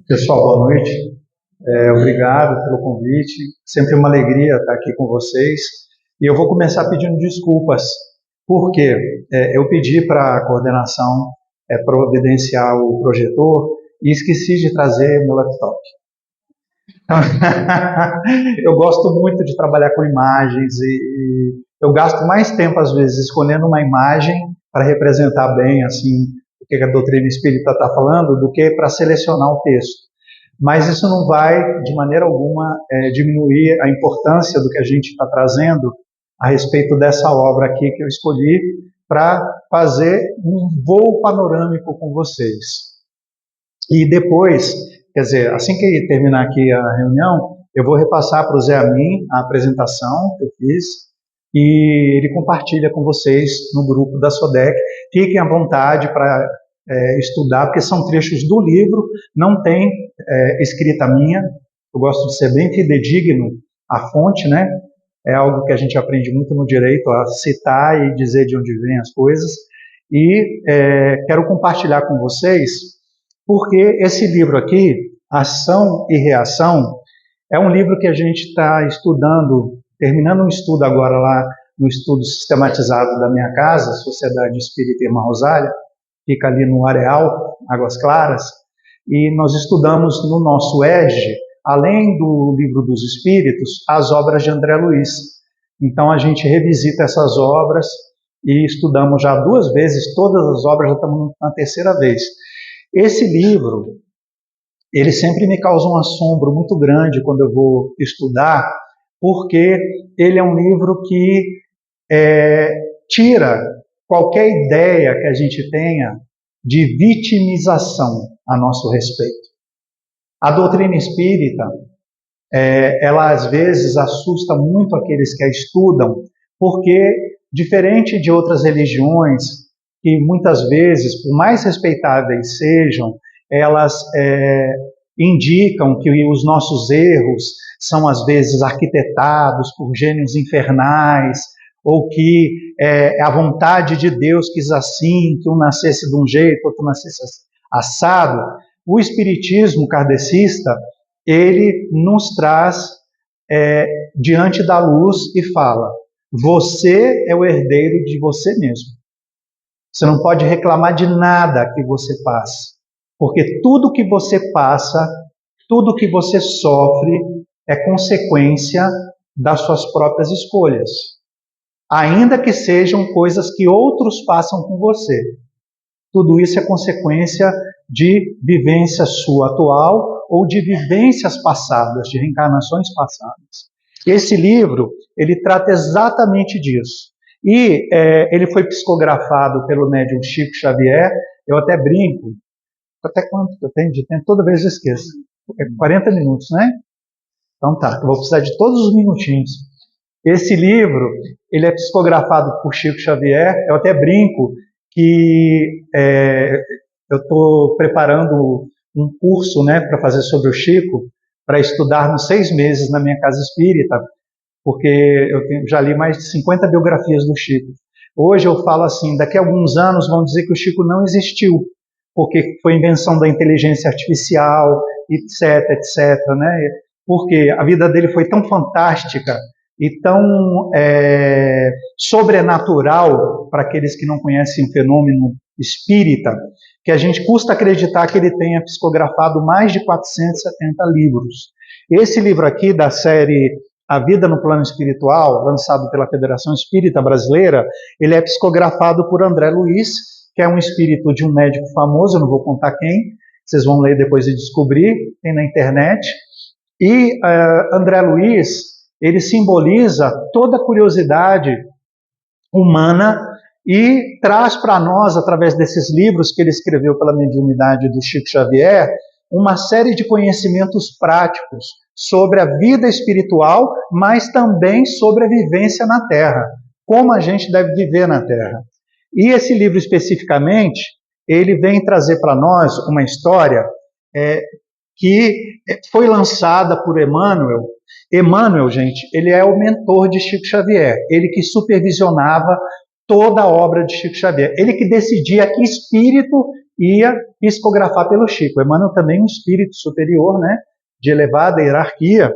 Pessoal, boa noite. Obrigado pelo convite. Sempre uma alegria estar aqui com vocês. E eu vou começar pedindo desculpas, porque eu pedi para a coordenação providenciar o projetor e esqueci de trazer meu laptop. Eu gosto muito de trabalhar com imagens e eu gasto mais tempo, às vezes, escolhendo uma imagem para representar bem assim, o que a doutrina espírita está falando, do que para selecionar o texto. Mas isso não vai, de maneira alguma, diminuir a importância do que a gente está trazendo a respeito dessa obra aqui que eu escolhi para fazer um voo panorâmico com vocês. E depois, quer dizer, assim que terminar aqui a reunião, eu vou repassar para o Zé Amin a apresentação que eu fiz e ele compartilha com vocês no grupo da SODEC. Fiquem à vontade para estudar, porque são trechos do livro, não tem escrita minha. Eu gosto de ser bem fidedigno à fonte, né? É algo que a gente aprende muito no direito, a citar e dizer de onde vêm as coisas. E quero compartilhar com vocês, porque esse livro aqui, Ação e Reação, é um livro que a gente está estudando, terminando um estudo agora lá no estudo sistematizado da minha casa, Sociedade Espírita Irmã Rosália, fica ali no Areal, Águas Claras, e nós estudamos no nosso EDGE, além do Livro dos Espíritos, as obras de André Luiz. Então a gente revisita essas obras e estudamos já 2 vezes, todas as obras, já estamos na 3ª vez. Esse livro, ele sempre me causa um assombro muito grande quando eu vou estudar, porque ele é um livro que tira qualquer ideia que a gente tenha de vitimização a nosso respeito. A doutrina espírita, ela às vezes assusta muito aqueles que a estudam, porque, diferente de outras religiões, que muitas vezes, por mais respeitáveis sejam, elas indicam que os nossos erros são às vezes arquitetados por gênios infernais, ou que a vontade de Deus quis assim, que um nascesse de um jeito, outro nascesse assado. O espiritismo kardecista, ele nos traz diante da luz e fala: você é o herdeiro de você mesmo. Você não pode reclamar de nada que você passa, porque tudo que você passa, tudo que você sofre é consequência das suas próprias escolhas, ainda que sejam coisas que outros passam com você. Tudo isso é consequência de vivência sua atual ou de vivências passadas, de reencarnações passadas. Esse livro, ele trata exatamente disso. E ele foi psicografado pelo médium Chico Xavier. Eu até brinco, até quanto eu tenho de tempo? Toda vez eu esqueço. 40 minutos, né? Então tá, eu vou precisar de todos os minutinhos. Esse livro, ele é psicografado por Chico Xavier. Eu até brinco que eu estou preparando um curso, né, para fazer sobre o Chico, para estudar nos 6 meses na minha casa espírita, porque eu já li mais de 50 biografias do Chico. Hoje eu falo assim, daqui a alguns anos vão dizer que o Chico não existiu, porque foi invenção da inteligência artificial, etc, etc, né? Porque a vida dele foi tão fantástica e tão sobrenatural para aqueles que não conhecem o fenômeno espírita, que a gente custa acreditar que ele tenha psicografado mais de 470 livros. Esse livro aqui, da série A Vida no Plano Espiritual, lançado pela Federação Espírita Brasileira, ele é psicografado por André Luiz, que é um espírito de um médico famoso, eu não vou contar quem, vocês vão ler depois e descobrir, tem na internet. E André Luiz, ele simboliza toda a curiosidade humana e traz para nós, através desses livros que ele escreveu pela mediunidade do Chico Xavier, uma série de conhecimentos práticos sobre a vida espiritual, mas também sobre a vivência na Terra, como a gente deve viver na Terra. E esse livro especificamente, ele vem trazer para nós uma história que foi lançada por Emmanuel. Emmanuel, gente, ele é o mentor de Chico Xavier, ele que supervisionava toda a obra de Chico Xavier, ele que decidia que espírito ia psicografar pelo Chico. Emmanuel também é um espírito superior, né, de elevada hierarquia,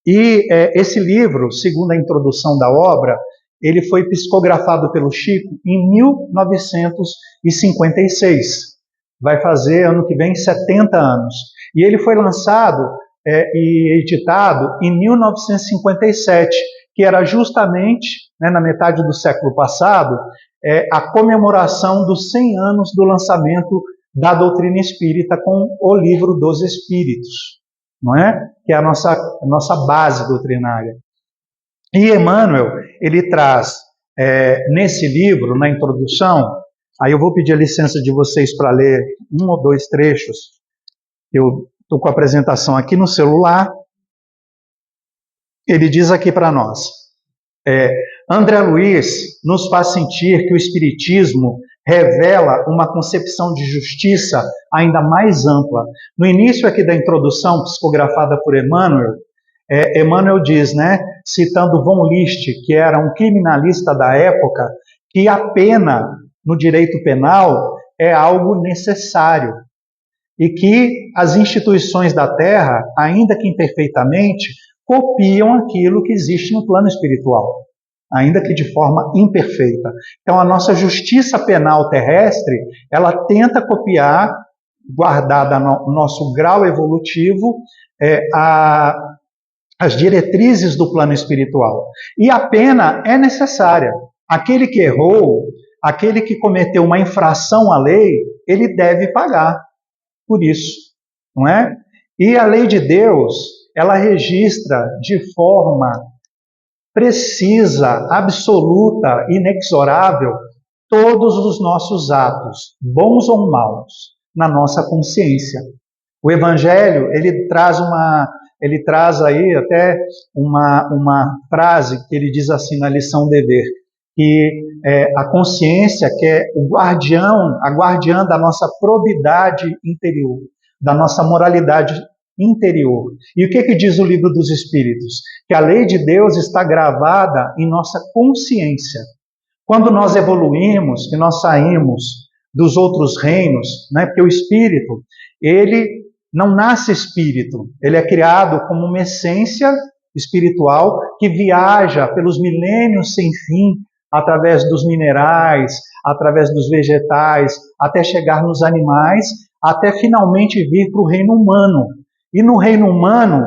e esse livro, segundo a introdução da obra, ele foi psicografado pelo Chico em 1956. Vai fazer ano que vem 70 anos. E ele foi lançado e editado em 1957, que era justamente, né, na metade do século passado, a comemoração dos 100 anos do lançamento da doutrina espírita com o Livro dos Espíritos, não é? Que é a nossa base doutrinária. E Emmanuel, ele traz nesse livro, na introdução, aí eu vou pedir a licença de vocês para ler um ou dois trechos. Eu estou com a apresentação aqui no celular. Ele diz aqui para nós: André Luiz nos faz sentir que o Espiritismo revela uma concepção de justiça ainda mais ampla. No início aqui da introdução, psicografada por Emmanuel, Emmanuel diz, né, citando von List, que era um criminalista da época, que a pena no direito penal é algo necessário e que as instituições da Terra, ainda que imperfeitamente, copiam aquilo que existe no plano espiritual, ainda que de forma imperfeita. Então, a nossa justiça penal terrestre, ela tenta copiar, guardada no nosso grau evolutivo, as diretrizes do plano espiritual. E a pena é necessária. Aquele que errou, aquele que cometeu uma infração à lei, ele deve pagar por isso, não é? E a lei de Deus, ela registra de forma precisa, absoluta, inexorável, todos os nossos atos, bons ou maus, na nossa consciência. O Evangelho, ele traz aí até uma frase que ele diz assim na lição dever, que a consciência, que é a guardiã da nossa probidade interior, da nossa moralidade interior. E o que diz o Livro dos Espíritos? Que a lei de Deus está gravada em nossa consciência. Quando nós evoluímos, que nós saímos dos outros reinos, né, porque o espírito, ele não nasce espírito, ele é criado como uma essência espiritual que viaja pelos milênios sem fim, através dos minerais, através dos vegetais, até chegar nos animais, até finalmente vir para o reino humano. E no reino humano,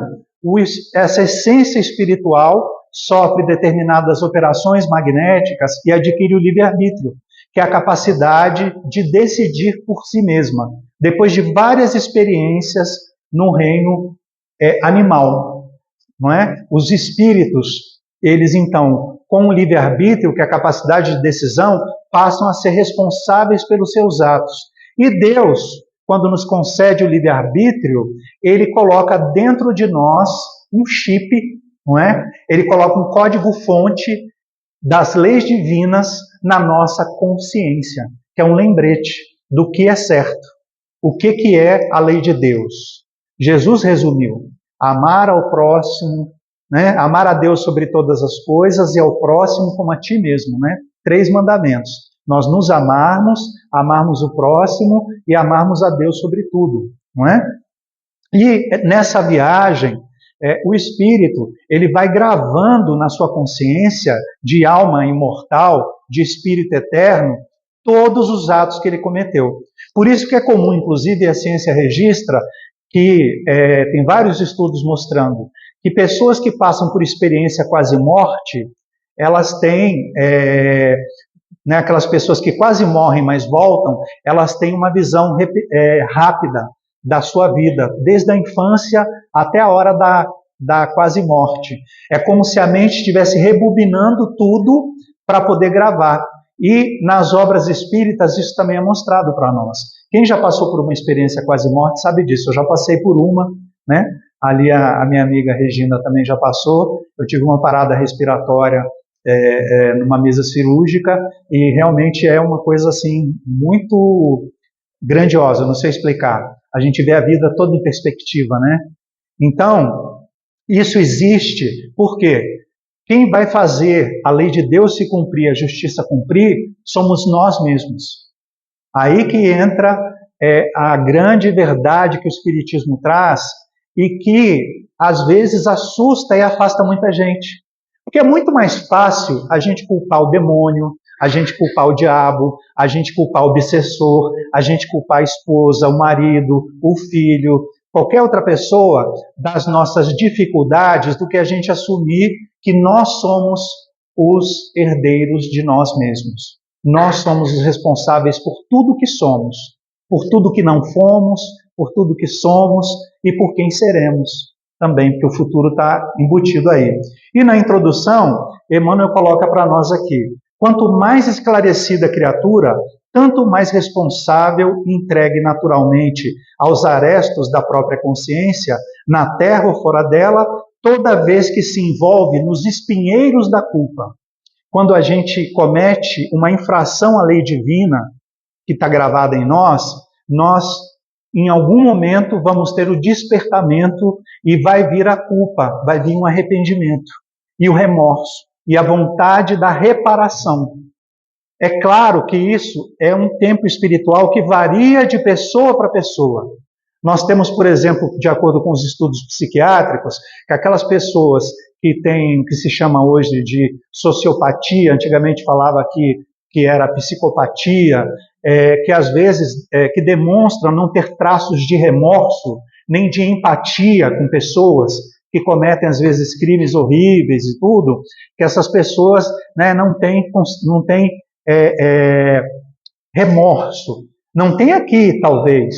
essa essência espiritual sofre determinadas operações magnéticas e adquire o livre-arbítrio, que é a capacidade de decidir por si mesma, depois de várias experiências no reino animal, não é? Os espíritos, eles então, com o livre-arbítrio, que é a capacidade de decisão, passam a ser responsáveis pelos seus atos. E Deus, quando nos concede o livre-arbítrio, ele coloca dentro de nós um chip, não é? Ele coloca um código-fonte das leis divinas na nossa consciência, que é um lembrete do que é certo. O que é a lei de Deus? Jesus resumiu: amar ao próximo, né? Amar a Deus sobre todas as coisas e ao próximo como a ti mesmo, né? 3 mandamentos. Nós nos amarmos, amarmos o próximo e amarmos a Deus sobre tudo, não é? E nessa viagem, o espírito, ele vai gravando na sua consciência de alma imortal, de espírito eterno, todos os atos que ele cometeu. Por isso que é comum, inclusive, a ciência registra que tem vários estudos mostrando que pessoas que passam por experiência quase morte, elas têm, né, aquelas pessoas que quase morrem, mas voltam, elas têm uma visão rápida da sua vida, desde a infância até a hora da quase morte. É como se a mente estivesse rebobinando tudo para poder gravar. E nas obras espíritas isso também é mostrado para nós. Quem já passou por uma experiência quase morte sabe disso. Eu já passei por uma, né? Ali a minha amiga Regina também já passou. Eu tive uma parada respiratória numa mesa cirúrgica e realmente é uma coisa assim muito grandiosa, não sei explicar. A gente vê a vida toda em perspectiva, né? Então, isso existe porque quem vai fazer a lei de Deus se cumprir, a justiça cumprir, somos nós mesmos. Aí que entra a grande verdade que o Espiritismo traz e que, às vezes, assusta e afasta muita gente. Porque é muito mais fácil a gente culpar o demônio, a gente culpar o diabo, a gente culpar o obsessor, a gente culpar a esposa, o marido, o filho, qualquer outra pessoa das nossas dificuldades do que a gente assumir que nós somos os herdeiros de nós mesmos. Nós somos os responsáveis por tudo que somos, por tudo que não fomos, por tudo que somos e por quem seremos também, porque o futuro está embutido aí. E na introdução, Emmanuel coloca para nós aqui: quanto mais esclarecida a criatura, tanto mais responsável e entregue naturalmente aos arestos da própria consciência, na terra ou fora dela, toda vez que se envolve nos espinheiros da culpa. Quando a gente comete uma infração à lei divina, que está gravada em nós, em algum momento, vamos ter o despertamento e vai vir a culpa, vai vir um arrependimento, e o remorso, e a vontade da reparação. É claro que isso é um tempo espiritual que varia de pessoa para pessoa. Nós temos, por exemplo, de acordo com os estudos psiquiátricos, que aquelas pessoas que se chama hoje de sociopatia, antigamente falava que era psicopatia, que às vezes que demonstram não ter traços de remorso, nem de empatia com pessoas que cometem às vezes crimes horríveis e tudo, que essas pessoas, né, não têm remorso. Não tem aqui, talvez,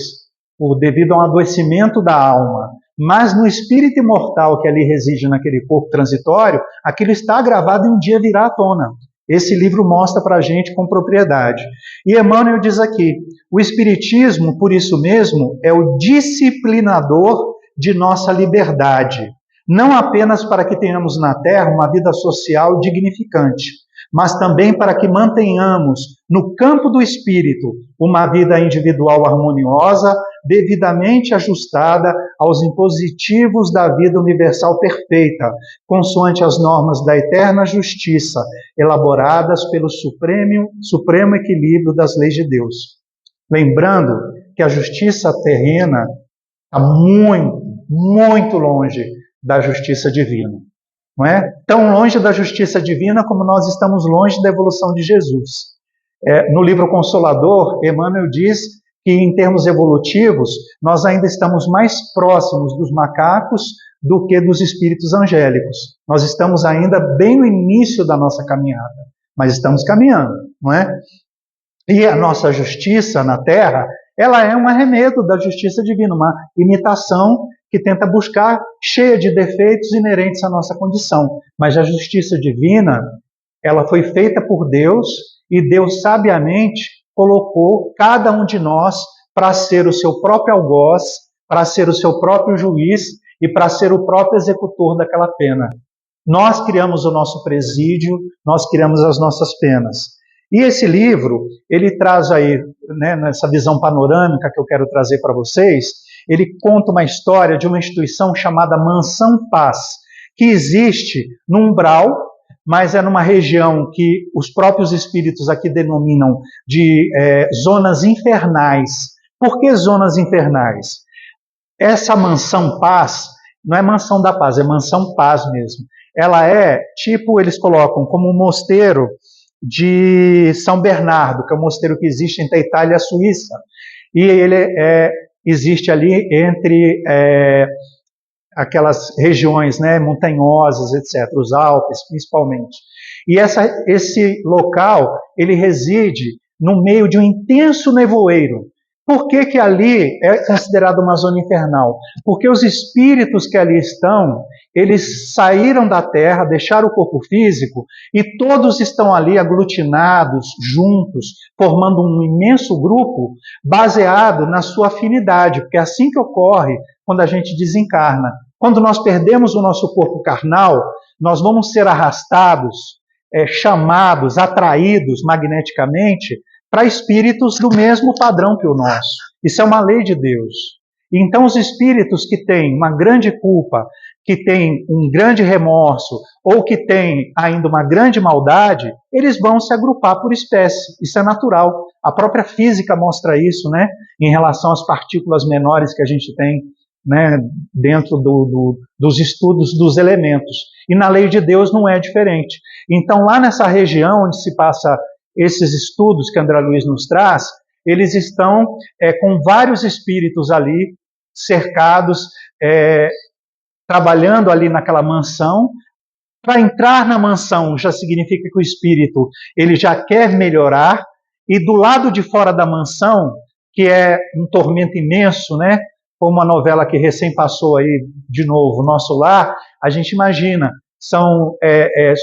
devido a um adoecimento da alma, mas no espírito imortal que ali reside naquele corpo transitório, aquilo está gravado e um dia virá à tona. Esse livro mostra para a gente com propriedade. E Emmanuel diz aqui: o Espiritismo, por isso mesmo, é o disciplinador de nossa liberdade, não apenas para que tenhamos na Terra uma vida social dignificante, mas também para que mantenhamos no campo do espírito uma vida individual harmoniosa, devidamente ajustada aos impositivos da vida universal perfeita, consoante as normas da eterna justiça, elaboradas pelo supremo equilíbrio das leis de Deus. Lembrando que a justiça terrena está muito, muito longe da justiça divina. Não é? Tão longe da justiça divina como nós estamos longe da evolução de Jesus. No livro Consolador, Emmanuel diz que, em termos evolutivos, nós ainda estamos mais próximos dos macacos do que dos espíritos angélicos. Nós estamos ainda bem no início da nossa caminhada, mas estamos caminhando, não é? E a nossa justiça na Terra, ela é um arremedo da justiça divina, uma imitação que tenta buscar, cheia de defeitos inerentes à nossa condição. Mas a justiça divina, ela foi feita por Deus, e Deus sabiamente colocou cada um de nós para ser o seu próprio algoz, para ser o seu próprio juiz e para ser o próprio executor daquela pena. Nós criamos o nosso presídio, nós criamos as nossas penas. E esse livro, ele traz aí, né, nessa visão panorâmica que eu quero trazer para vocês, ele conta uma história de uma instituição chamada Mansão Paz, que existe no umbral, mas é numa região que os próprios espíritos aqui denominam de zonas infernais. Por que zonas infernais? Essa Mansão Paz, não é Mansão da Paz, é Mansão Paz mesmo. Ela é, tipo, eles colocam como um mosteiro de São Bernardo, que é um mosteiro que existe entre a Itália e a Suíça. E ele existe ali entre aquelas regiões, né, montanhosas, etc., os Alpes, principalmente. E esse local, ele reside no meio de um intenso nevoeiro. Por que ali é considerado uma zona infernal? Porque os espíritos que ali estão, eles saíram da Terra, deixaram o corpo físico, e todos estão ali aglutinados, juntos, formando um imenso grupo, baseado na sua afinidade, porque é assim que ocorre quando a gente desencarna. Quando nós perdemos o nosso corpo carnal, nós vamos ser arrastados, chamados, atraídos magneticamente para espíritos do mesmo padrão que o nosso. Isso é uma lei de Deus. Então, os espíritos que têm uma grande culpa, que tem um grande remorso ou que tem ainda uma grande maldade, eles vão se agrupar por espécie. Isso é natural. A própria física mostra isso, né, em relação às partículas menores que a gente tem, né, dentro dos estudos dos elementos. E na lei de Deus não é diferente. Então, lá nessa região onde se passa esses estudos que André Luiz nos traz, eles estão com vários espíritos ali, cercados, trabalhando ali naquela mansão. Para entrar na mansão já significa que o espírito ele já quer melhorar, e do lado de fora da mansão, que é um tormento imenso, né? Como a novela que recém passou aí de novo, Nosso Lar, a gente imagina, são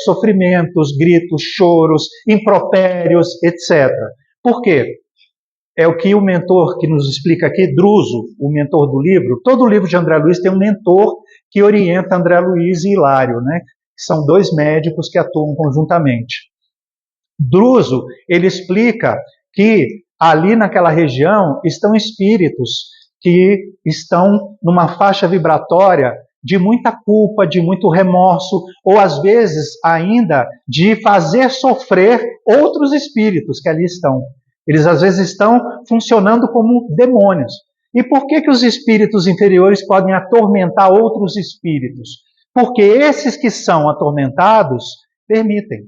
sofrimentos, gritos, choros, impropérios, etc. Por quê? É o que o mentor que nos explica aqui, Druso, o mentor do livro. Todo o livro de André Luiz tem um mentor que orienta André Luiz e Hilário, né? São dois médicos que atuam conjuntamente. Druso, ele explica que ali naquela região estão espíritos que estão numa faixa vibratória de muita culpa, de muito remorso, ou às vezes ainda de fazer sofrer outros espíritos que ali estão. Eles às vezes estão funcionando como demônios. E por que os espíritos inferiores podem atormentar outros espíritos? Porque esses que são atormentados permitem.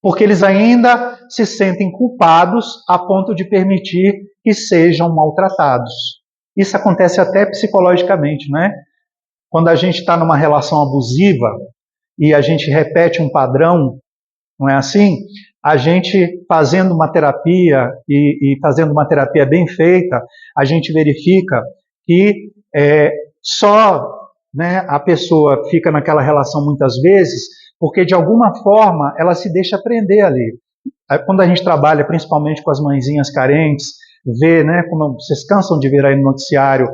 Porque eles ainda se sentem culpados a ponto de permitir que sejam maltratados. Isso acontece até psicologicamente, né? Quando a gente está numa relação abusiva e a gente repete um padrão, não é assim? A gente fazendo uma terapia e fazendo uma terapia bem feita, a gente verifica que só, né, a pessoa fica naquela relação muitas vezes porque de alguma forma ela se deixa prender ali. Quando a gente trabalha principalmente com as mãezinhas carentes, vê, né, como vocês cansam de ver aí no noticiário,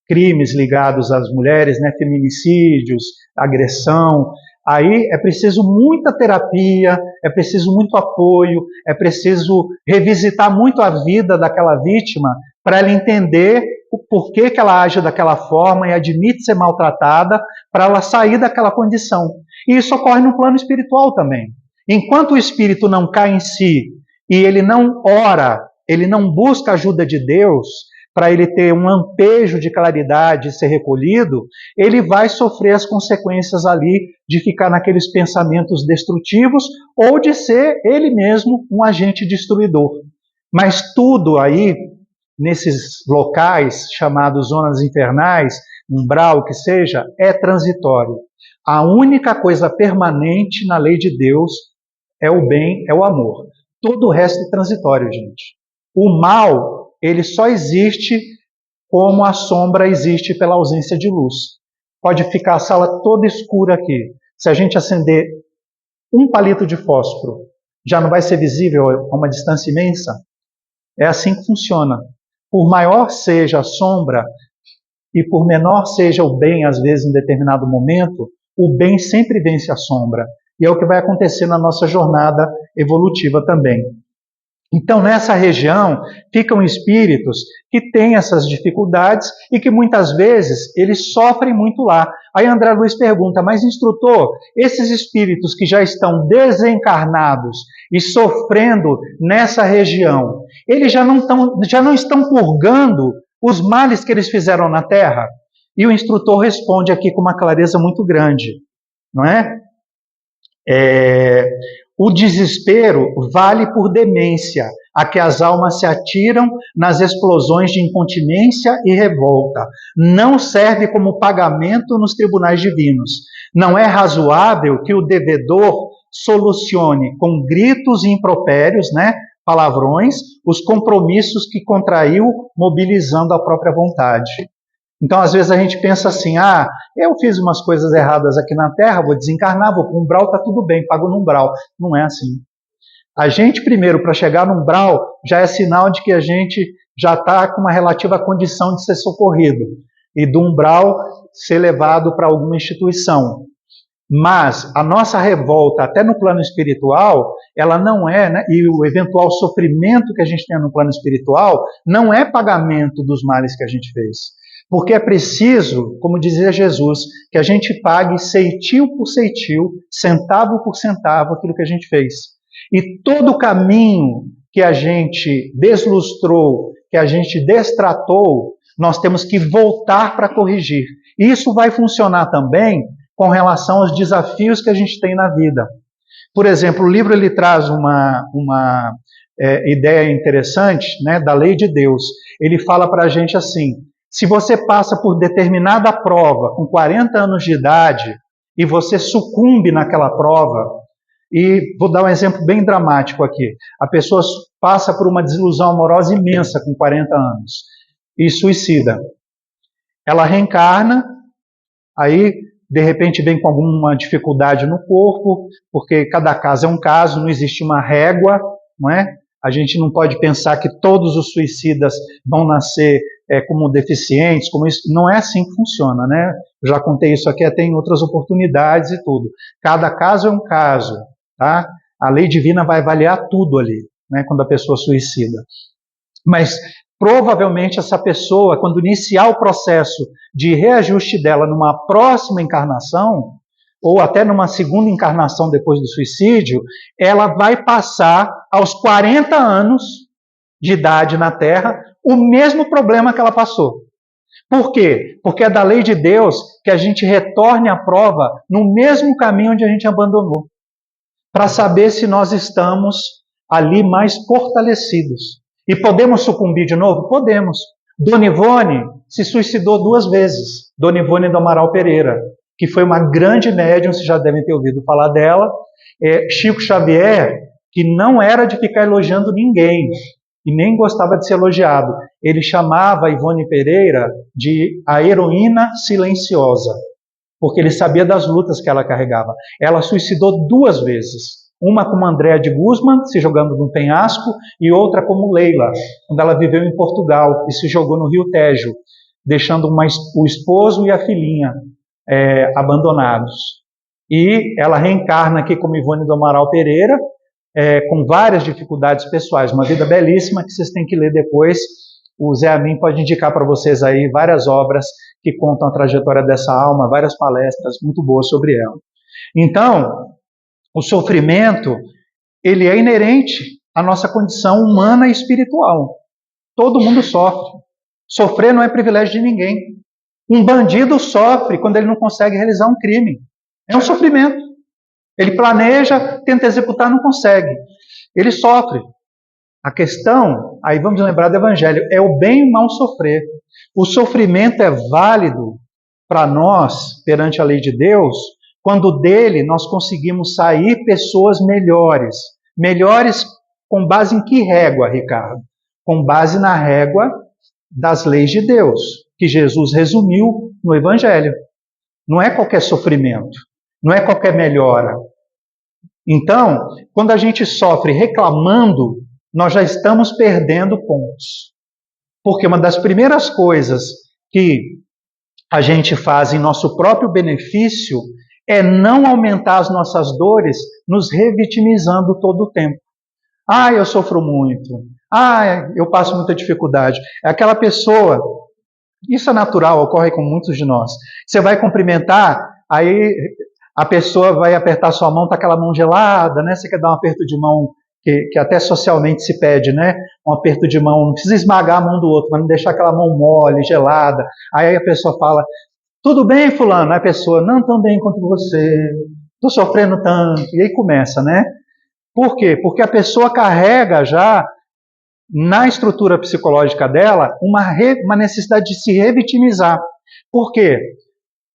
crimes ligados às mulheres, né, feminicídios, agressão. Aí é preciso muita terapia, é preciso muito apoio, é preciso revisitar muito a vida daquela vítima para ela entender o porquê que ela age daquela forma e admite ser maltratada, para ela sair daquela condição. E isso ocorre no plano espiritual também. Enquanto o espírito não cai em si e ele não ora, ele não busca a ajuda de Deus, para ele ter um lampejo de claridade e ser recolhido, ele vai sofrer as consequências ali de ficar naqueles pensamentos destrutivos ou de ser ele mesmo um agente destruidor. Mas tudo aí, nesses locais chamados zonas infernais, umbral, que seja, é transitório. A única coisa permanente na lei de Deus é o bem, é o amor. Todo o resto é transitório, gente. O mal, ele só existe como a sombra existe pela ausência de luz. Pode ficar a sala toda escura aqui. Se a gente acender um palito de fósforo, já não vai ser visível a uma distância imensa? É assim que funciona. Por maior seja a sombra e por menor seja o bem, às vezes, em determinado momento, o bem sempre vence a sombra. E é o que vai acontecer na nossa jornada evolutiva também. Então, nessa região, ficam espíritos que têm essas dificuldades e que muitas vezes eles sofrem muito lá. Aí André Luiz pergunta, mas instrutor, esses espíritos que já estão desencarnados e sofrendo nessa região, eles já não estão purgando os males que eles fizeram na Terra? E o instrutor responde aqui com uma clareza muito grande, não é? O desespero vale por demência, a que as almas se atiram nas explosões de incontinência e revolta. Não serve como pagamento nos tribunais divinos. Não é razoável que o devedor solucione com gritos e impropérios, né, palavrões, os compromissos que contraiu, mobilizando a própria vontade. Então, às vezes a gente pensa assim, eu fiz umas coisas erradas aqui na Terra, vou desencarnar, vou para o umbral, está tudo bem, pago no umbral. Não é assim. A gente, primeiro, para chegar no umbral, já é sinal de que a gente já está com uma relativa condição de ser socorrido. E do umbral ser levado para alguma instituição. Mas a nossa revolta, até no plano espiritual, ela não é, né, e o eventual sofrimento que a gente tem no plano espiritual, não é pagamento dos males que a gente fez. Porque é preciso, como dizia Jesus, que a gente pague ceitil por ceitil, centavo por centavo, aquilo que a gente fez. E todo o caminho que a gente deslustrou, que a gente destratou, nós temos que voltar para corrigir. Isso vai funcionar também com relação aos desafios que a gente tem na vida. Por exemplo, o livro ele traz uma ideia interessante, né, da lei de Deus. Ele fala para a gente assim: se você passa por determinada prova com 40 anos de idade e você sucumbe naquela prova, e vou dar um exemplo bem dramático aqui, a pessoa passa por uma desilusão amorosa imensa com 40 anos e suicida. Ela reencarna, aí de repente vem com alguma dificuldade no corpo, porque cada caso é um caso, não existe uma régua, não é? A gente não pode pensar que todos os suicidas vão nascer como deficientes, como isso. Não é assim que funciona, né? Eu já contei isso aqui até em outras oportunidades e tudo. Cada caso é um caso, tá? A lei divina vai avaliar tudo ali, né, quando a pessoa suicida. Mas provavelmente essa pessoa, quando iniciar o processo de reajuste dela numa próxima encarnação, ou até numa segunda encarnação depois do suicídio, ela vai passar aos 40 anos de idade na Terra o mesmo problema que ela passou. Por quê? Porque é da lei de Deus que a gente retorne à prova no mesmo caminho onde a gente abandonou, para saber se nós estamos ali mais fortalecidos. E podemos sucumbir de novo? Podemos. Dona Ivone se suicidou 2 vezes. Dona Ivone do Amaral Pereira, que foi uma grande médium, vocês já devem ter ouvido falar dela. Chico Xavier, que não era de ficar elogiando ninguém, e nem gostava de ser elogiado. Ele chamava a Ivone Pereira de a heroína silenciosa, porque ele sabia das lutas que ela carregava. Ela suicidou 2 vezes. Uma como Andréa de Guzmán, se jogando no penhasco, e outra como Leila, quando ela viveu em Portugal e se jogou no Rio Tejo, deixando o esposo e a filhinha abandonados. E ela reencarna aqui como Ivone do Amaral Pereira, com várias dificuldades pessoais. Uma vida belíssima que vocês têm que ler depois. O Zé Amin pode indicar para vocês aí várias obras que contam a trajetória dessa alma, várias palestras muito boas sobre ela. Então, o sofrimento, ele é inerente à nossa condição humana e espiritual. Todo mundo sofre. Sofrer não é privilégio de ninguém. Um bandido sofre quando ele não consegue realizar um crime. É um sofrimento. Ele planeja, tenta executar, não consegue. Ele sofre. A questão, aí vamos lembrar do Evangelho, é o bem e o mal sofrer. O sofrimento é válido para nós, perante a lei de Deus, quando dele nós conseguimos sair pessoas melhores. Melhores com base em que régua, Ricardo? Com base na régua das leis de Deus, que Jesus resumiu no Evangelho. Não é qualquer sofrimento, não é qualquer melhora. Então, quando a gente sofre reclamando, nós já estamos perdendo pontos. Porque uma das primeiras coisas que a gente faz em nosso próprio benefício é não aumentar as nossas dores nos revitimizando todo o tempo. Ah, eu sofro muito. Ah, eu passo muita dificuldade. É aquela pessoa, isso é natural, ocorre com muitos de nós. Você vai cumprimentar, aí a pessoa vai apertar sua mão, tá aquela mão gelada, né? Você quer dar um aperto de mão que até socialmente se pede, né? Um aperto de mão, não precisa esmagar a mão do outro, mas não deixar aquela mão mole, gelada. Aí a pessoa fala: tudo bem, fulano? Aí a pessoa: não tão bem quanto você, estou sofrendo tanto. E aí começa, né? Por quê? Porque a pessoa carrega já, na estrutura psicológica dela, uma necessidade de se revitimizar. Por quê?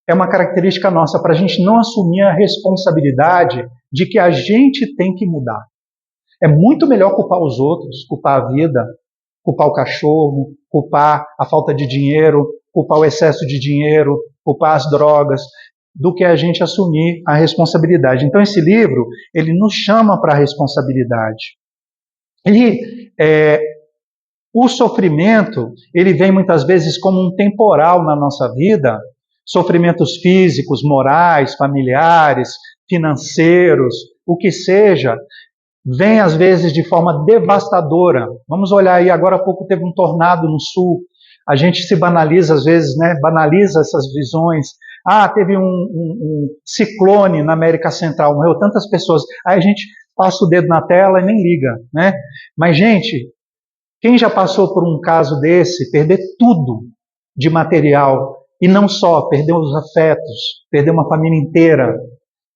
É uma característica nossa para a gente não assumir a responsabilidade de que a gente tem que mudar. É muito melhor culpar os outros, culpar a vida, culpar o cachorro, culpar a falta de dinheiro, culpar o excesso de dinheiro, culpar as drogas, do que a gente assumir a responsabilidade. Então esse livro, ele nos chama para a responsabilidade. E o sofrimento, ele vem muitas vezes como um temporal na nossa vida, sofrimentos físicos, morais, familiares, financeiros, o que seja, vem às vezes de forma devastadora. Vamos olhar aí, agora há pouco teve um tornado no sul, A gente se banaliza às vezes, né? Banaliza essas visões. Ah, teve um ciclone na América Central, morreu tantas pessoas. Aí a gente passa o dedo na tela e nem liga, né? Mas, gente, quem já passou por um caso desse, perder tudo de material, e não só, perder os afetos, perder uma família inteira,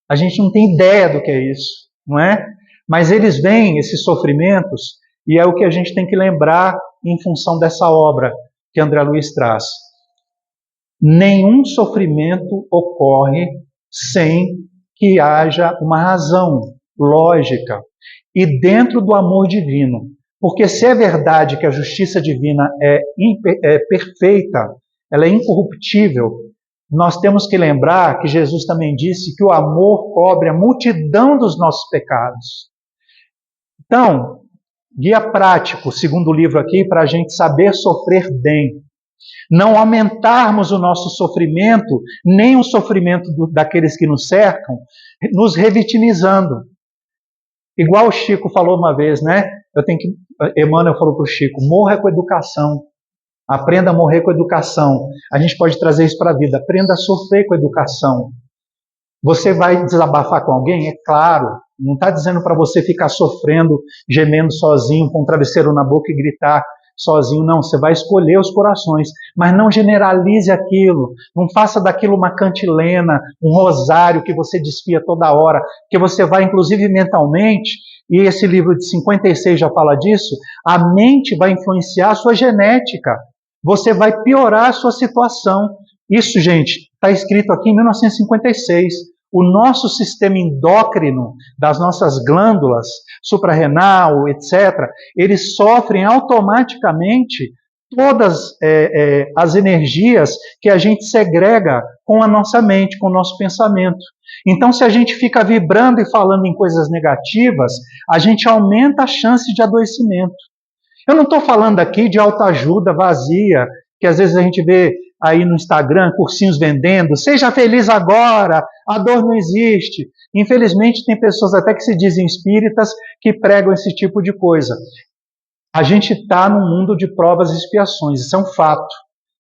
a gente não tem ideia do que é isso, não é? Mas eles veem esses sofrimentos, e é o que a gente tem que lembrar em função dessa obra que André Luiz traz. Nenhum sofrimento ocorre sem que haja uma razão lógica e dentro do amor divino. Porque se é verdade que a justiça divina é perfeita, ela é incorruptível, nós temos que lembrar que Jesus também disse que o amor cobre a multidão dos nossos pecados. Então, guia prático, segundo o livro aqui, para a gente saber sofrer bem. Não aumentarmos o nosso sofrimento, nem o sofrimento daqueles que nos cercam, nos revitimizando. Igual o Chico falou uma vez, né? Emmanuel falou para o Chico, morra com educação. Aprenda a morrer com educação. A gente pode trazer isso para a vida. Aprenda a sofrer com educação. Você vai desabafar com alguém? É claro. Não está dizendo para você ficar sofrendo, gemendo sozinho, com um travesseiro na boca e gritar sozinho. Não, você vai escolher os corações. Mas não generalize aquilo. Não faça daquilo uma cantilena, um rosário que você desfia toda hora. Que você vai, inclusive mentalmente, e esse livro de 56 já fala disso, a mente vai influenciar a sua genética. Você vai piorar a sua situação. Isso, gente, está escrito aqui em 1956. O nosso sistema endócrino, das nossas glândulas, suprarrenal, etc., eles sofrem automaticamente todas as energias que a gente segrega com a nossa mente, com o nosso pensamento. Então, se a gente fica vibrando e falando em coisas negativas, a gente aumenta a chance de adoecimento. Eu não estou falando aqui de autoajuda vazia, que às vezes a gente vê aí no Instagram, cursinhos vendendo, seja feliz agora, a dor não existe. Infelizmente, tem pessoas até que se dizem espíritas que pregam esse tipo de coisa. A gente está num mundo de provas e expiações, isso é um fato.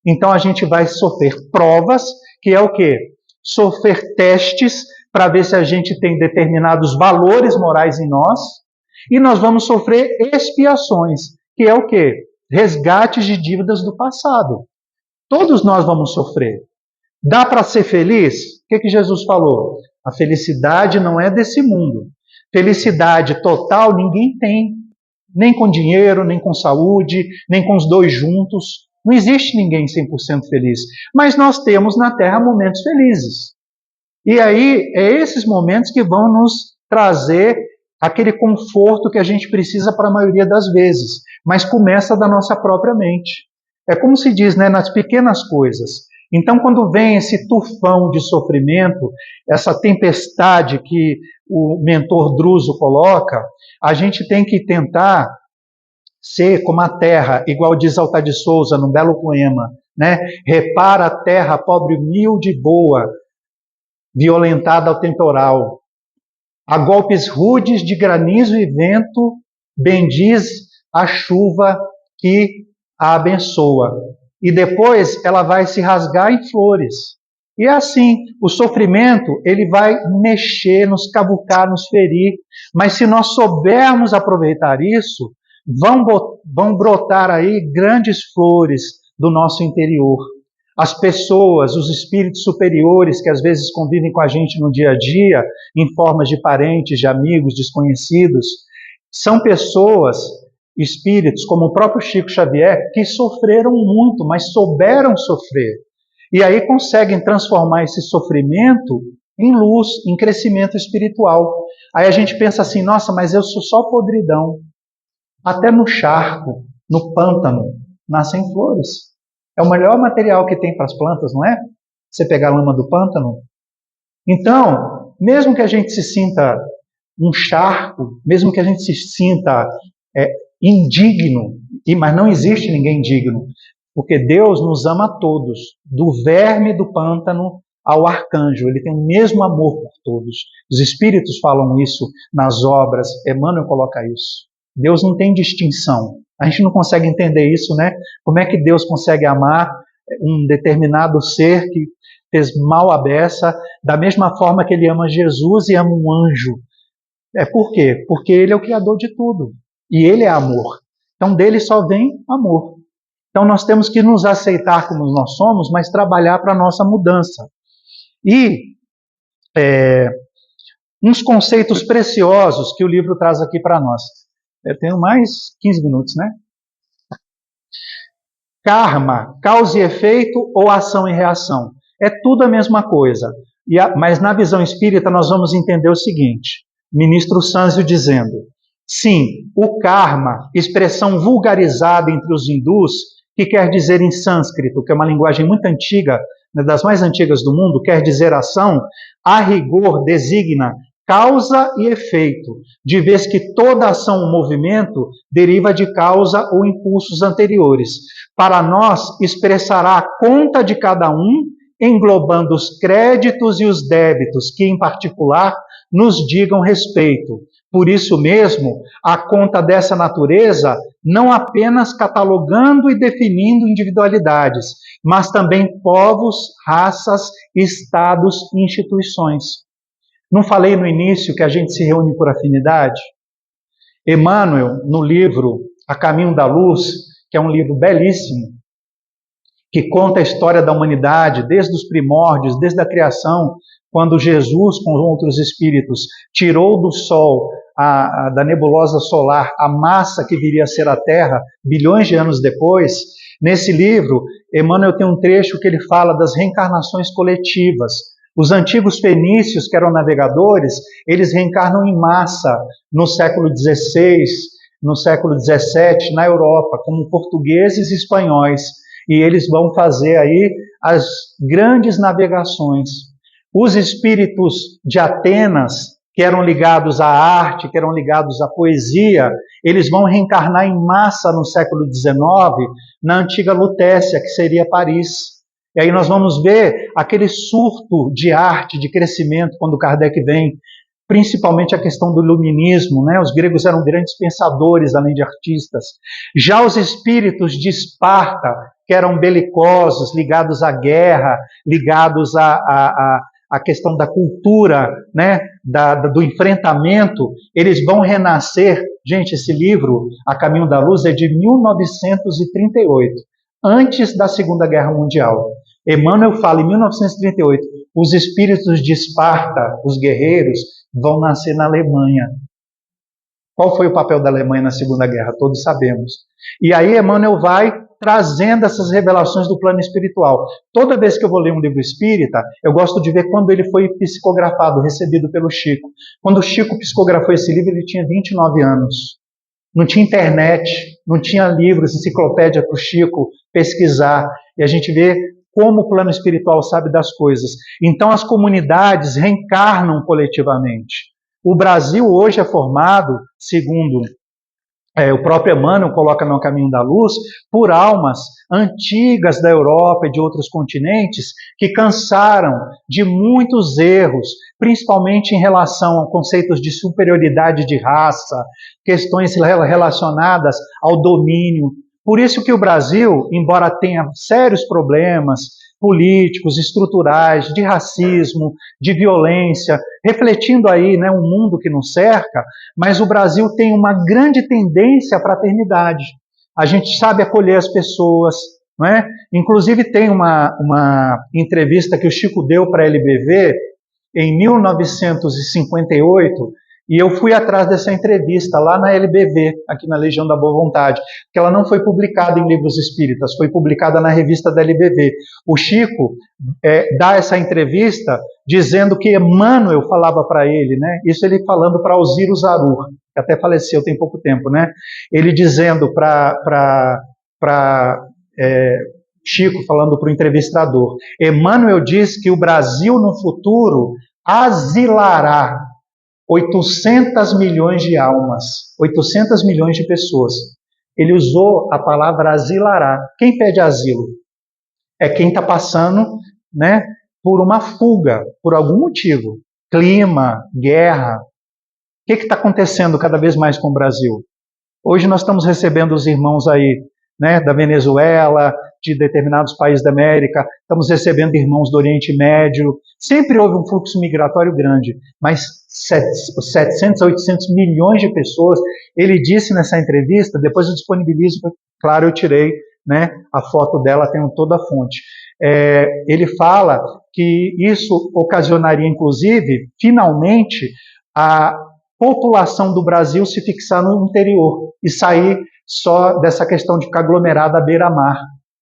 Então a gente vai sofrer provas, que é o quê? Sofrer testes para ver se a gente tem determinados valores morais em nós, e nós vamos sofrer expiações, que é o quê? Resgates de dívidas do passado. Todos nós vamos sofrer. Dá para ser feliz? O que Jesus falou? A felicidade não é desse mundo. Felicidade total ninguém tem. Nem com dinheiro, nem com saúde, nem com os dois juntos. Não existe ninguém 100% feliz. Mas nós temos na Terra momentos felizes. E aí, é esses momentos que vão nos trazer aquele conforto que a gente precisa para a maioria das vezes. Mas começa da nossa própria mente. É como se diz, né, nas pequenas coisas. Então, quando vem esse tufão de sofrimento, essa tempestade que o mentor Druso coloca, a gente tem que tentar ser como a terra, igual diz Altar de Souza no belo poema, né? Repara a terra, pobre, humilde e boa, violentada ao temporal. A golpes rudes de granizo e vento, bendiz a chuva que a abençoa. E depois ela vai se rasgar em flores. E é assim, o sofrimento, ele vai mexer, nos cavucar, nos ferir, mas se nós soubermos aproveitar isso, vão brotar aí grandes flores do nosso interior. As pessoas, os espíritos superiores que às vezes convivem com a gente no dia a dia, em formas de parentes, de amigos, desconhecidos, são pessoas, espíritos, como o próprio Chico Xavier, que sofreram muito, mas souberam sofrer. E aí conseguem transformar esse sofrimento em luz, em crescimento espiritual. Aí a gente pensa assim, nossa, mas eu sou só podridão. Até no charco, no pântano, nascem flores. É o melhor material que tem para as plantas, não é? Você pegar a lama do pântano. Então, mesmo que a gente se sinta um charco, mesmo que a gente se sinta indigno, mas não existe ninguém digno, porque Deus nos ama a todos, do verme do pântano ao arcanjo, ele tem o mesmo amor por todos. Os espíritos falam isso nas obras, Emmanuel coloca isso. Deus não tem distinção, A gente não consegue entender isso, né? Como é que Deus consegue amar um determinado ser que fez mal à beça, da mesma forma que ele ama Jesus e ama um anjo? Por quê? Porque ele é o criador de tudo. E ele é amor. Então dele só vem amor. Então nós temos que nos aceitar como nós somos, mas trabalhar para a nossa mudança. E uns conceitos preciosos que o livro traz aqui para nós. Eu tenho mais 15 minutos, né? Karma, causa e efeito ou ação e reação. É tudo a mesma coisa. Mas na visão espírita nós vamos entender o seguinte, ministro Sanzio dizendo, sim, o karma, expressão vulgarizada entre os hindus, que quer dizer em sânscrito, que é uma linguagem muito antiga, das mais antigas do mundo, quer dizer ação, a rigor designa causa e efeito, de vez que toda ação ou movimento deriva de causa ou impulsos anteriores. Para nós, expressará a conta de cada um, englobando os créditos e os débitos, que, em particular, nos digam respeito. Por isso mesmo, a conta dessa natureza, não apenas catalogando e definindo individualidades, mas também povos, raças, estados e instituições. Não falei no início que a gente se reúne por afinidade? Emmanuel, no livro A Caminho da Luz, que é um livro belíssimo, que conta a história da humanidade desde os primórdios, desde a criação, quando Jesus, com outros espíritos, tirou do Sol, da nebulosa solar, a massa que viria a ser a Terra, bilhões de anos depois. Nesse livro, Emmanuel tem um trecho que ele fala das reencarnações coletivas. Os antigos fenícios, que eram navegadores, eles reencarnam em massa no século XVI, no século XVII, na Europa, como portugueses e espanhóis. E eles vão fazer aí as grandes navegações. Os espíritos de Atenas, que eram ligados à arte, que eram ligados à poesia, eles vão reencarnar em massa no século XIX, na antiga Lutécia, que seria Paris. E aí nós vamos ver aquele surto de arte, de crescimento, quando Kardec vem, principalmente a questão do iluminismo, né? Os gregos eram grandes pensadores, além de artistas. Já os espíritos de Esparta, que eram belicosos, ligados à guerra, ligados à questão da cultura, né? Do enfrentamento, eles vão renascer. Gente, esse livro, A Caminho da Luz, é de 1938, antes da Segunda Guerra Mundial. Emmanuel fala em 1938, os espíritos de Esparta, os guerreiros, vão nascer na Alemanha. Qual foi o papel da Alemanha na Segunda Guerra? Todos sabemos. E aí Emmanuel vai trazendo essas revelações do plano espiritual. Toda vez que eu vou ler um livro espírita, eu gosto de ver quando ele foi psicografado, recebido pelo Chico. Quando o Chico psicografou esse livro, ele tinha 29 anos. Não tinha internet, não tinha livros, enciclopédia para o Chico pesquisar. E a gente vê como o plano espiritual sabe das coisas. Então as comunidades reencarnam coletivamente. O Brasil hoje é formado, segundo o próprio Emmanuel coloca no Caminho da Luz, por almas antigas da Europa e de outros continentes que cansaram de muitos erros, principalmente em relação a conceitos de superioridade de raça, questões relacionadas ao domínio. Por isso que o Brasil, embora tenha sérios problemas políticos, estruturais, de racismo, de violência, refletindo aí, né, um mundo que nos cerca, mas o Brasil tem uma grande tendência à fraternidade. A gente sabe acolher as pessoas, não é? Inclusive tem uma entrevista que o Chico deu para a LBV em 1958, e eu fui atrás dessa entrevista lá na LBV, aqui na Legião da Boa Vontade, que ela não foi publicada em livros espíritas, foi publicada na revista da LBV. O Chico dá essa entrevista dizendo que Emmanuel falava para ele, né? Isso ele falando para Alziro Zarur, que até faleceu tem pouco tempo, né? Ele dizendo para Chico, falando para o entrevistador, Emmanuel diz que o Brasil no futuro asilará 800 milhões de almas, 800 milhões de pessoas. Ele usou a palavra asilará. Quem pede asilo? É quem está passando, né, por uma fuga, por algum motivo. Clima, guerra. O que está acontecendo cada vez mais com o Brasil? Hoje nós estamos recebendo os irmãos aí, né, da Venezuela, de determinados países da América, estamos recebendo irmãos do Oriente Médio. Sempre houve um fluxo migratório grande, mas 700 a 800 milhões de pessoas. Ele disse nessa entrevista, depois eu disponibilizo, claro, eu tirei, né, a foto dela, tenho toda a fonte. Ele fala que isso ocasionaria, inclusive, finalmente, a população do Brasil se fixar no interior e sair só dessa questão de ficar aglomerada à beira-mar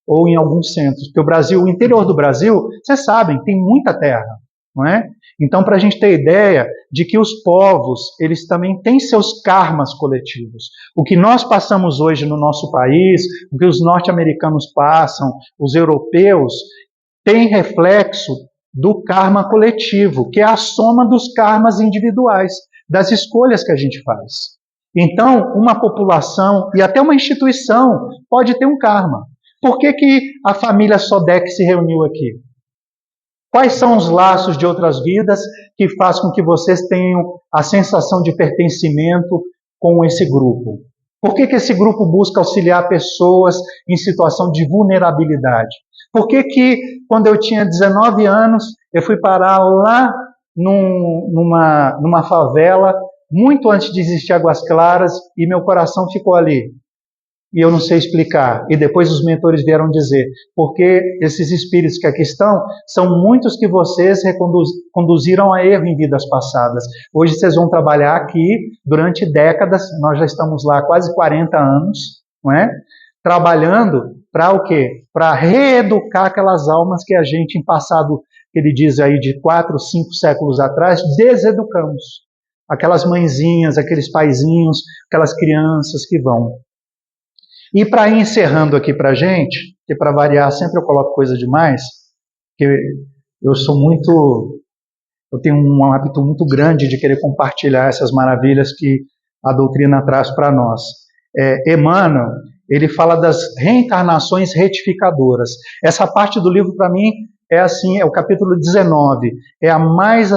ou em alguns centros. Porque o Brasil, o interior do Brasil, vocês sabem, tem muita terra, não é? Então, para a gente ter ideia de que os povos, eles também têm seus karmas coletivos. O que nós passamos hoje no nosso país, o que os norte-americanos passam, os europeus, tem reflexo do karma coletivo, que é a soma dos karmas individuais, das escolhas que a gente faz. Então, uma população e até uma instituição pode ter um karma. Por que a família Sodec se reuniu aqui? Quais são os laços de outras vidas que faz com que vocês tenham a sensação de pertencimento com esse grupo? Por que esse grupo busca auxiliar pessoas em situação de vulnerabilidade? Por que quando eu tinha 19 anos, eu fui parar lá numa favela, muito antes de existir Águas Claras, e meu coração ficou ali? E eu não sei explicar. E depois os mentores vieram dizer, porque esses espíritos que aqui estão, são muitos que vocês conduziram a erro em vidas passadas. Hoje vocês vão trabalhar aqui durante décadas, nós já estamos lá há quase 40 anos, não é? Trabalhando para o quê? Para reeducar aquelas almas que a gente, em passado, ele diz aí de 4, 5 séculos atrás, deseducamos. Aquelas mãezinhas, aqueles paizinhos, aquelas crianças que vão. E para ir encerrando aqui para a gente, que para variar sempre eu coloco coisa demais, que eu tenho um hábito muito grande de querer compartilhar essas maravilhas que a doutrina traz para nós. Emmanuel, ele fala das reencarnações retificadoras. Essa parte do livro, para mim, é o capítulo 19, é a mais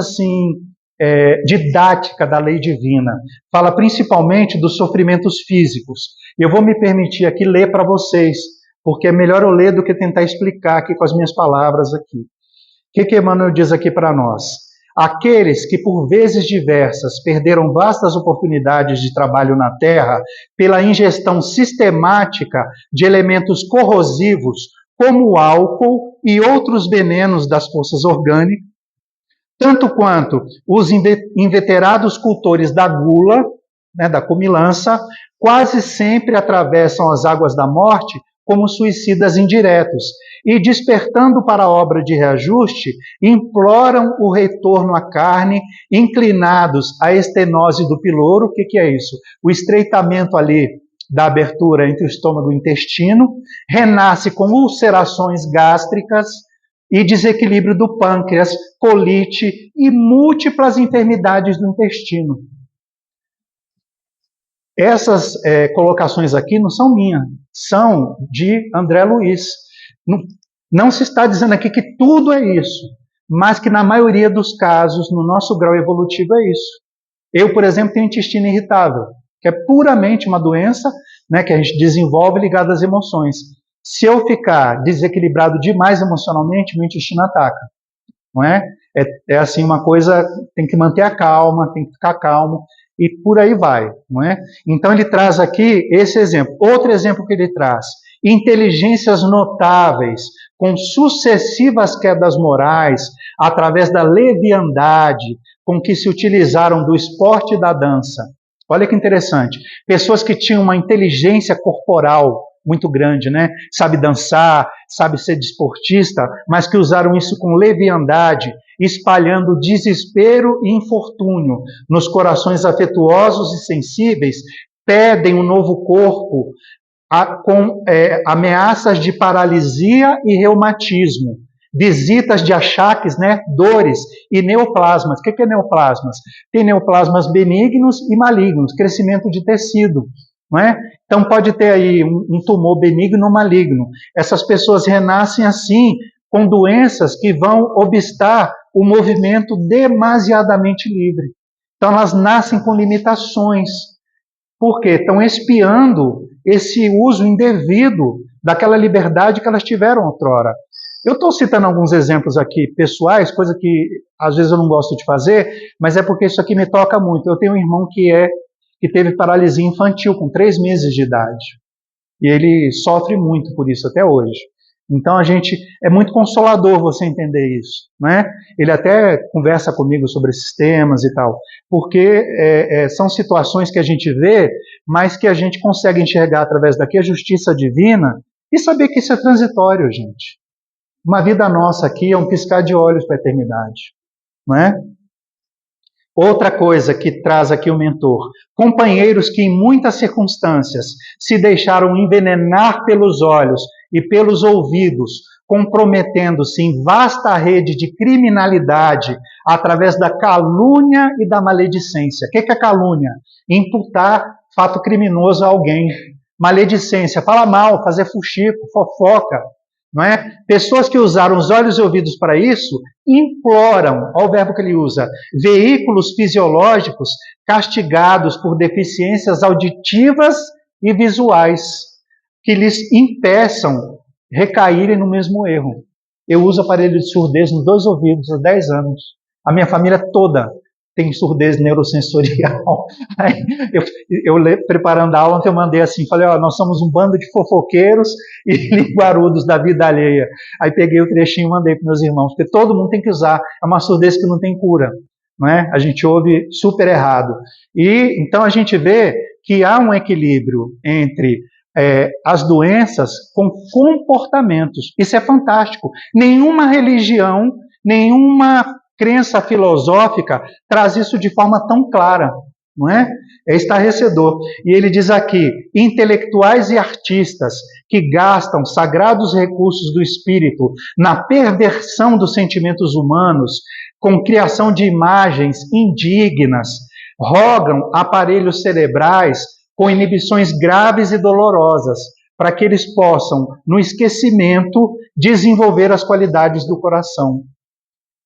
didática da lei divina. Fala principalmente dos sofrimentos físicos. Eu vou me permitir aqui ler para vocês, porque é melhor eu ler do que tentar explicar aqui com as minhas palavras aqui. O que Emmanuel diz aqui para nós? Aqueles que por vezes diversas perderam vastas oportunidades de trabalho na Terra pela ingestão sistemática de elementos corrosivos como o álcool e outros venenos das forças orgânicas, tanto quanto os inveterados cultores da gula, né, da comilança, quase sempre atravessam as águas da morte como suicidas indiretos e, despertando para a obra de reajuste, imploram o retorno à carne, inclinados à estenose do piloro. O que é isso? O estreitamento ali da abertura entre o estômago e o intestino, renasce com ulcerações gástricas e desequilíbrio do pâncreas, colite e múltiplas enfermidades do intestino. Essas colocações aqui não são minhas, são de André Luiz. Não se está dizendo aqui que tudo é isso, mas que na maioria dos casos, no nosso grau evolutivo, é isso. Eu, por exemplo, tenho intestino irritável, que é puramente uma doença, né, que a gente desenvolve ligada às emoções. Se eu ficar desequilibrado demais emocionalmente, meu intestino ataca, não é? É assim uma coisa, tem que manter a calma, tem que ficar calmo, e por aí vai, não é? Então ele traz aqui esse exemplo. Outro exemplo que ele traz, inteligências notáveis, com sucessivas quedas morais, através da leviandade com que se utilizaram do esporte e da dança. Olha que interessante, pessoas que tinham uma inteligência corporal muito grande, né? Sabe dançar, sabe ser desportista, mas que usaram isso com leviandade, espalhando desespero e infortúnio nos corações afetuosos e sensíveis, pedem um novo corpo com ameaças de paralisia e reumatismo, visitas de achaques, né, dores e neoplasmas. O que é neoplasmas? Tem neoplasmas benignos e malignos, crescimento de tecido. Não é? Então pode ter aí um tumor benigno ou maligno. Essas pessoas renascem assim, com doenças que vão obstar o movimento demasiadamente livre. Então elas nascem com limitações. porque estão expiando esse uso indevido daquela liberdade que elas tiveram outrora. Eu estou citando alguns exemplos aqui pessoais, coisa que às vezes eu não gosto de fazer, mas é porque isso aqui me toca muito. Eu tenho um irmão que teve paralisia infantil com 3 meses de idade. E ele sofre muito por isso até hoje. Então é muito consolador você entender isso, né? Ele até conversa comigo sobre esses temas e tal, porque são situações que a gente vê, mas que a gente consegue enxergar através daqui a justiça divina e saber que isso é transitório, gente. Uma vida nossa aqui é um piscar de olhos para a eternidade, não é? Outra coisa que traz aqui o mentor: companheiros que em muitas circunstâncias se deixaram envenenar pelos olhos e pelos ouvidos, comprometendo-se em vasta rede de criminalidade através da calúnia e da maledicência. O que é calúnia? Imputar fato criminoso a alguém. Maledicência, fala mal, fazer fuxico, fofoca. Não é? Pessoas que usaram os olhos e ouvidos para isso imploram, olha o verbo que ele usa, veículos fisiológicos castigados por deficiências auditivas e visuais que lhes impeçam recaírem no mesmo erro. Eu uso aparelho de surdez nos 2 ouvidos há 10 anos. A minha família toda tem surdez neurosensorial. Aí, preparando a aula, eu mandei assim, falei, nós somos um bando de fofoqueiros e linguarudos da vida alheia. Aí peguei o trechinho e mandei para meus irmãos, porque todo mundo tem que usar, é uma surdez que não tem cura, não é? A gente ouve super errado. E então a gente vê que há um equilíbrio entre as doenças com comportamentos. Isso é fantástico. Nenhuma religião, nenhuma crença filosófica traz isso de forma tão clara, não é? É estarrecedor. E ele diz aqui, intelectuais e artistas que gastam sagrados recursos do espírito na perversão dos sentimentos humanos, com criação de imagens indignas, rogam aparelhos cerebrais com inibições graves e dolorosas, para que eles possam, no esquecimento, desenvolver as qualidades do coração.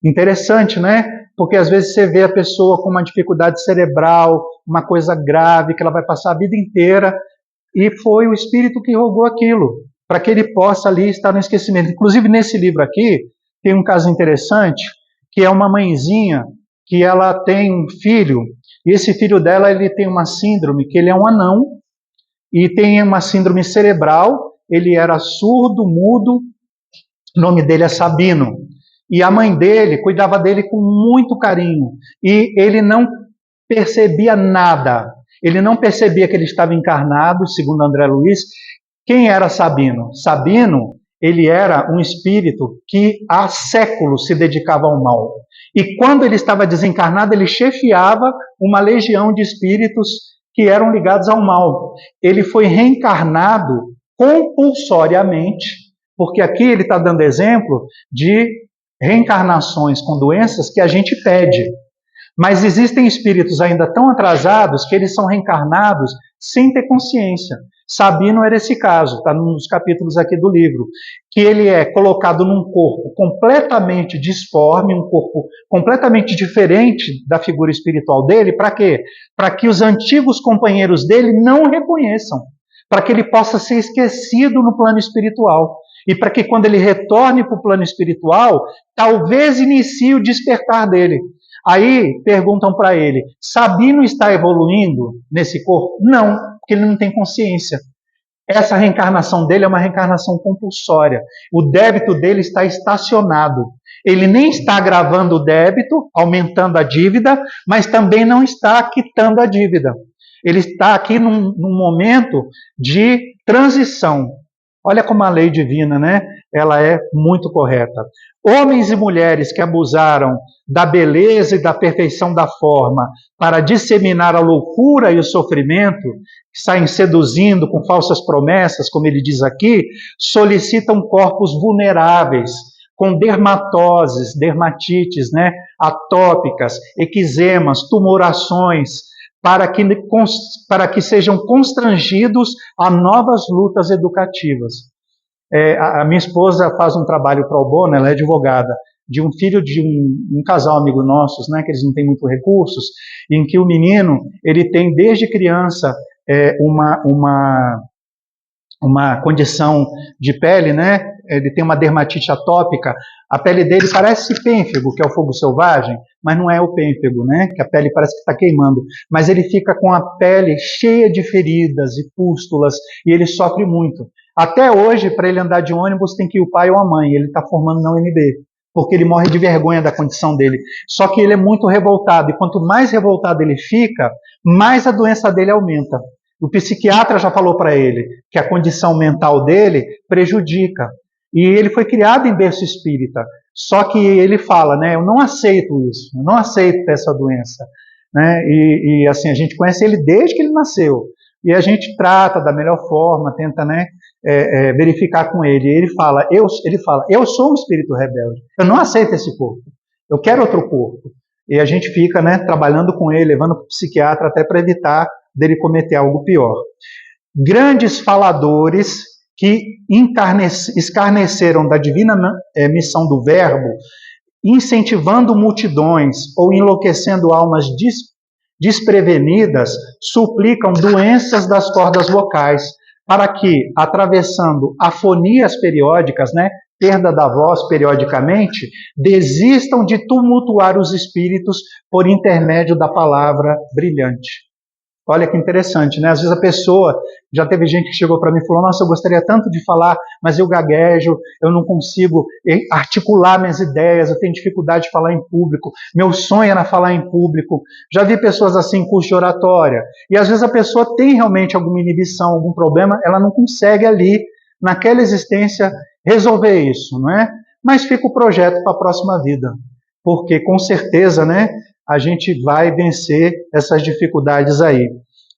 Interessante, né? Porque às vezes você vê a pessoa com uma dificuldade cerebral, uma coisa grave, que ela vai passar a vida inteira, e foi o Espírito que rogou aquilo, para que ele possa ali estar no esquecimento. Inclusive, nesse livro aqui, tem um caso interessante, que é uma mãezinha, que ela tem um filho, e esse filho dela, ele tem uma síndrome, que ele é um anão, e tem uma síndrome cerebral, ele era surdo, mudo, o nome dele é Sabino. E a mãe dele cuidava dele com muito carinho. E ele não percebia nada. Ele não percebia que ele estava encarnado, segundo André Luiz. Quem era Sabino? Sabino, ele era um espírito que há séculos se dedicava ao mal. E quando ele estava desencarnado, ele chefiava uma legião de espíritos que eram ligados ao mal. Ele foi reencarnado compulsoriamente, porque aqui ele está dando exemplo de reencarnações com doenças que a gente pede. Mas existem espíritos ainda tão atrasados que eles são reencarnados sem ter consciência. Sabino era esse caso, está num dos capítulos aqui do livro, que ele é colocado num corpo completamente disforme, um corpo completamente diferente da figura espiritual dele, para quê? Para que os antigos companheiros dele não o reconheçam, para que ele possa ser esquecido no plano espiritual. E para que quando ele retorne para o plano espiritual, talvez inicie o despertar dele. Aí perguntam para ele, Sabino está evoluindo nesse corpo? Não, porque ele não tem consciência. Essa reencarnação dele é uma reencarnação compulsória. O débito dele está estacionado. Ele nem está agravando o débito, aumentando a dívida, mas também não está quitando a dívida. Ele está aqui num momento de transição. Olha como a lei divina, né? Ela é muito correta. Homens e mulheres que abusaram da beleza e da perfeição da forma para disseminar a loucura e o sofrimento, que saem seduzindo com falsas promessas, como ele diz aqui, solicitam corpos vulneráveis, com dermatoses, dermatites, né? Atópicas, eczemas, tumorações, para que sejam constrangidos a novas lutas educativas. A minha esposa faz um trabalho pro bono, ela é advogada, de um filho de um casal amigo nossos, né, que eles não têm muito recursos, em que o menino, ele tem desde criança uma condição de pele, né? Ele tem uma dermatite atópica, a pele dele parece pênfego, que é o fogo selvagem, mas não é o pênfego, né? Que a pele parece que está queimando, mas ele fica com a pele cheia de feridas e pústulas, e ele sofre muito. Até hoje, para ele andar de ônibus, tem que ir o pai ou a mãe, ele está formando na UNB, porque ele morre de vergonha da condição dele. Só que ele é muito revoltado, e quanto mais revoltado ele fica, mais a doença dele aumenta. O psiquiatra já falou para ele que a condição mental dele prejudica. E ele foi criado em berço espírita. Só que ele fala, né, eu não aceito isso, eu não aceito ter essa doença. Né? E assim, a gente conhece ele desde que ele nasceu. E a gente trata da melhor forma, tenta, né, verificar com ele. E ele fala, eu sou um espírito rebelde, eu não aceito esse corpo, eu quero outro corpo. E a gente fica, né, trabalhando com ele, levando para o psiquiatra até para evitar dele cometer algo pior. Grandes faladores que escarneceram da divina missão do Verbo, incentivando multidões ou enlouquecendo almas desprevenidas, suplicam doenças das cordas vocais, para que, atravessando afonias periódicas, né, perda da voz periodicamente, desistam de tumultuar os espíritos por intermédio da palavra brilhante. Olha que interessante, né? Às vezes a pessoa, já teve gente que chegou para mim e falou, nossa, eu gostaria tanto de falar, mas eu gaguejo, eu não consigo articular minhas ideias, eu tenho dificuldade de falar em público, meu sonho era falar em público. Já vi pessoas assim em curso de oratória, e às vezes a pessoa tem realmente alguma inibição, algum problema, ela não consegue ali, naquela existência, resolver isso, não é? Mas fica o projeto para a próxima vida, porque com certeza, né, a gente vai vencer essas dificuldades aí.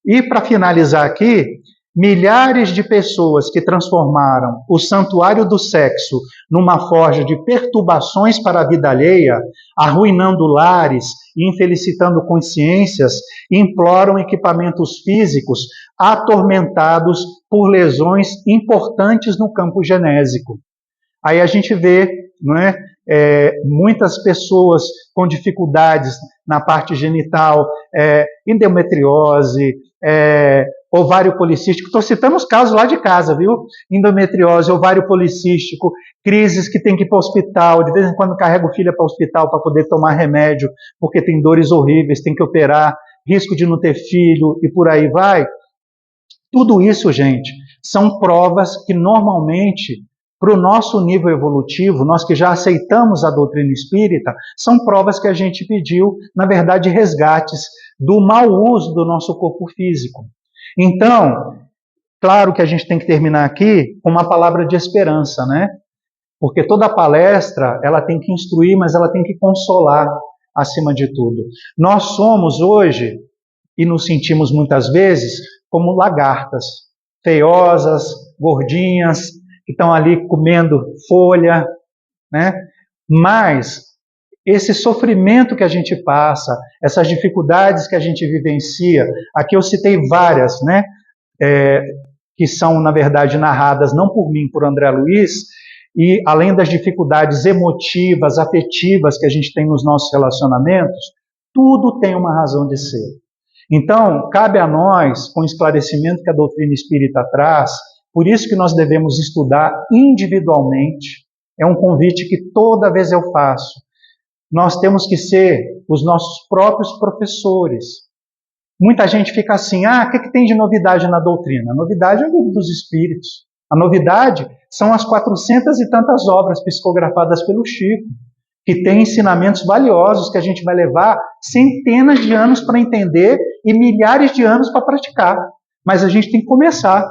E para finalizar aqui, milhares de pessoas que transformaram o santuário do sexo numa forja de perturbações para a vida alheia, arruinando lares e infelicitando consciências, imploram equipamentos físicos atormentados por lesões importantes no campo genésico. Aí a gente vê, não é, muitas pessoas com dificuldades na parte genital, endometriose, ovário policístico. Estou citando os casos lá de casa, viu? Endometriose, ovário policístico, crises que tem que ir para o hospital, de vez em quando carrega o filho para o hospital para poder tomar remédio, porque tem dores horríveis, tem que operar, risco de não ter filho e por aí vai. Tudo isso, gente, são provas que normalmente, para o nosso nível evolutivo, nós que já aceitamos a doutrina espírita, são provas que a gente pediu, na verdade, resgates do mau uso do nosso corpo físico. Então, claro que a gente tem que terminar aqui com uma palavra de esperança, né? Porque toda palestra, ela tem que instruir, mas ela tem que consolar acima de tudo. Nós somos hoje, e nos sentimos muitas vezes, como lagartas, feiosas, gordinhas, que estão ali comendo folha, né? Mas esse sofrimento que a gente passa, essas dificuldades que a gente vivencia, aqui eu citei várias, né? Que são, na verdade, narradas não por mim, por André Luiz, e além das dificuldades emotivas, afetivas que a gente tem nos nossos relacionamentos, tudo tem uma razão de ser. Então, cabe a nós, com o esclarecimento que a doutrina espírita traz, por isso que nós devemos estudar individualmente. É um convite que toda vez eu faço. Nós temos que ser os nossos próprios professores. Muita gente fica assim, o que tem de novidade na doutrina? A novidade é o livro dos Espíritos. A novidade são as 400 e tantas obras psicografadas pelo Chico, que tem ensinamentos valiosos que a gente vai levar centenas de anos para entender e milhares de anos para praticar. Mas a gente tem que começar.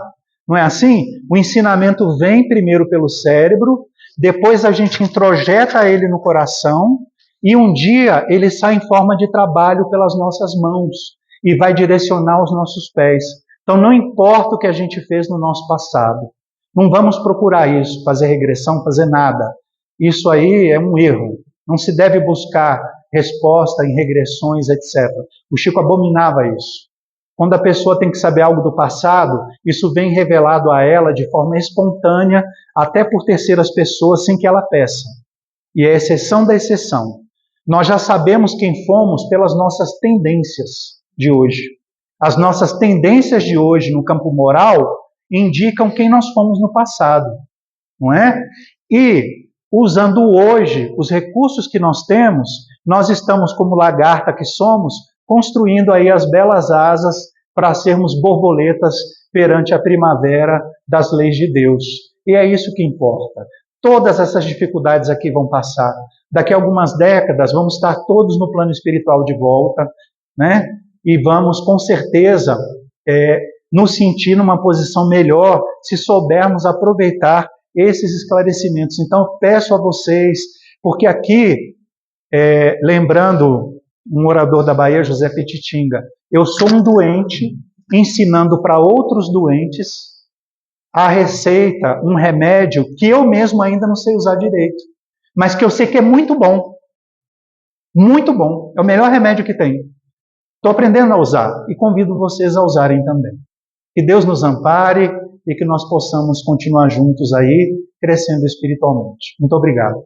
Não é assim? O ensinamento vem primeiro pelo cérebro, depois a gente introjeta ele no coração e um dia ele sai em forma de trabalho pelas nossas mãos e vai direcionar os nossos pés. Então não importa o que a gente fez no nosso passado. Não vamos procurar isso, fazer regressão, fazer nada. Isso aí é um erro. Não se deve buscar resposta em regressões, etc. O Chico abominava isso. Quando a pessoa tem que saber algo do passado, isso vem revelado a ela de forma espontânea, até por terceiras pessoas, sem que ela peça. E é a exceção da exceção. Nós já sabemos quem fomos pelas nossas tendências de hoje. As nossas tendências de hoje no campo moral indicam quem nós fomos no passado, não é? E, usando hoje os recursos que nós temos, nós estamos, como lagarta que somos, construindo aí as belas asas para sermos borboletas perante a primavera das leis de Deus. E é isso que importa. Todas essas dificuldades aqui vão passar. Daqui a algumas décadas vamos estar todos no plano espiritual de volta, né? E vamos, com certeza, nos sentir numa posição melhor se soubermos aproveitar esses esclarecimentos. Então, peço a vocês, porque aqui, lembrando um orador da Bahia, José Petitinga, eu sou um doente ensinando para outros doentes a receita, um remédio que eu mesmo ainda não sei usar direito, mas que eu sei que é muito bom. Muito bom. É o melhor remédio que tem. Estou aprendendo a usar e convido vocês a usarem também. Que Deus nos ampare e que nós possamos continuar juntos aí, crescendo espiritualmente. Muito obrigado.